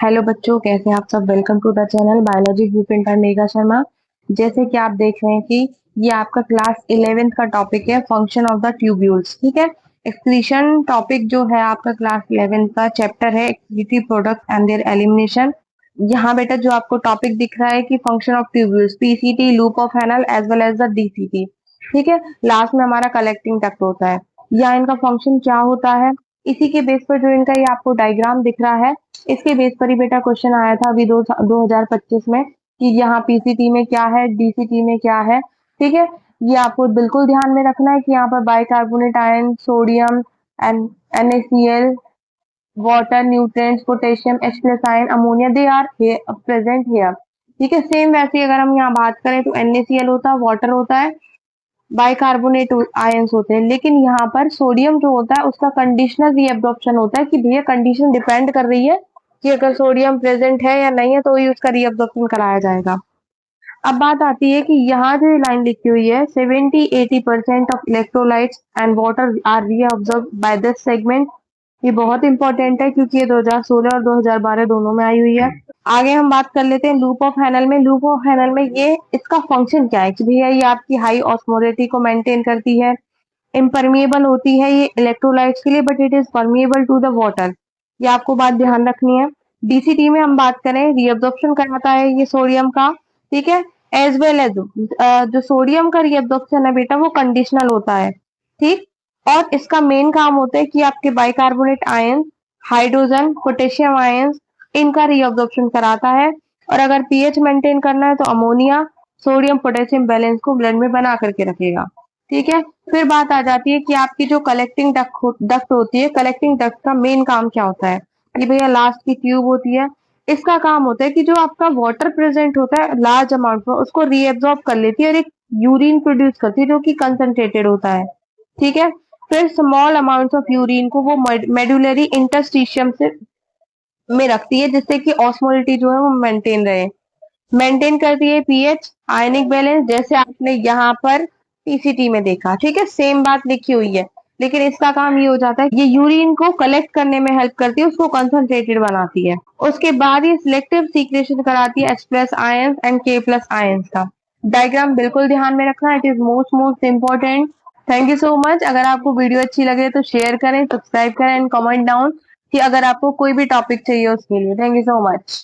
Hello बच्चों, कैसे हैं आप सब। Welcome to the channel biology blueprint by Megha Sharma. जैसे कि आप देख रहे हैं कि ये आपका क्लास 11th का टॉपिक है, फंक्शन ऑफ द ट्यूब्यूल्स। ठीक है। एक्सक्रीशन टॉपिक जो है आपका क्लास 11th का चैप्टर है, excretory product and their elimination. यहाँ बेटा जो आपको टॉपिक दिख रहा है कि function of tubules, PCT, loop of Henle as well as the DCT. ठीक है। लास्ट में हमारा कलेक्टिंग डक्ट होता है। या इनका फंक्शन क्या होता है, इसी के बेस पर जो इनका ये आपको डायग्राम दिख रहा है, इसके बेस पर ही बेटा क्वेश्चन आया था अभी 2025 में कि यहाँ पीसीटी में क्या है, डीसीटी में क्या है। ठीक है। ये आपको बिल्कुल ध्यान में रखना है कि यहाँ पर bicarbonate ion, sodium and NaCl, water, nutrients, potassium, H plus ion, ammonia, they are present here. ठीक है। सेम वैसे ही अगर हम यहाँ बात करें तो NaCl होता है, वाटर होता है, बाइकार्बोनेट आयंस होते हैं। लेकिन यहाँ पर सोडियम जो होता है उसका कंडीशनल रीअब्जॉर्प्शन होता है कि भैया कंडीशन डिपेंड कर रही है कि अगर सोडियम प्रेजेंट है या नहीं है तो ही उसका रीअब्जॉर्प्शन कराया जाएगा। अब बात आती है कि यहाँ जो लाइन लिखी हुई है 70-80% of electrolytes and water are reabsorb by this segment. ये बहुत इंपॉर्टेंट है क्योंकि ये 2016 और 2012 दोनों में आई हुई है। आगे हम बात कर लेते हैं लूप ऑफ हैनल में। लूप ऑफ हैनल में ये इसका फंक्शन क्या है कि भैया ये आपकी हाई ऑस्मोलिटी को मेंटेन करती है, इम्परमिएबल होती है ये इलेक्ट्रोलाइट्स के लिए, but it is permeable to the water. ये आपको बात ध्यान रखनी है। डीसीटी में हम बात करें, रीअब्जॉर्प्शन कराता है ये सोडियम का। ठीक है। एज वेल एज जो सोडियम का रीअब्जॉर्प्शन है बेटा वो कंडीशनल होता है। ठीक। और इसका मेन काम होता है कि आपके bicarbonate ion, hydrogen, potassium ion, इनका रीअब्जॉर्प्शन कराता है। और अगर पीएच मेंटेन करना है तो अमोनिया, सोडियम पोटेशियम बैलेंस को ब्लड में बना करके रखेगा। ठीक है। फिर बात आ जाती है कि आपकी जो कलेक्टिंग डक्ट होती है, कलेक्टिंग डक्ट का मेन काम क्या होता है कि भैया लास्ट की ट्यूब होती है। इसका काम होता है कि जो आपका वाटर प्रेजेंट होता है लार्ज अमाउंट में उसको रीएब्जॉर्ब कर लेती है और एक यूरिन प्रोड्यूस करती है जो कि कंसंट्रेटेड होता है। ठीक है। फिर स्मॉल अमाउंट्स ऑफ यूरिन को वो मेडुलरी इंटरस्टिशियम से में रखती है जिससे कि ऑस्मोलिटी जो है वो मेंटेन रहे। मेंटेन करती है पीएच, आयनिक बैलेंस, जैसे आपने यहाँ पर पीसीटी में देखा। ठीक है। सेम बात लिखी हुई है, लेकिन इसका काम ये हो जाता है ये यूरिन को कलेक्ट करने में हेल्प करती है, उसको कंसंट्रेटेड बनाती है। उसके बाद ये सिलेक्टिव सीक्रेशन कराती है H plus ions and K plus ions का। डायग्राम बिल्कुल ध्यान में रखना, it is most important. Thank you so much. अगर आपको वीडियो अच्छी लगे तो शेयर करें, सब्सक्राइब करें एंड कमेंट डाउन कि अगर आपको कोई भी टॉपिक चाहिए उसके लिए। Thank you so much.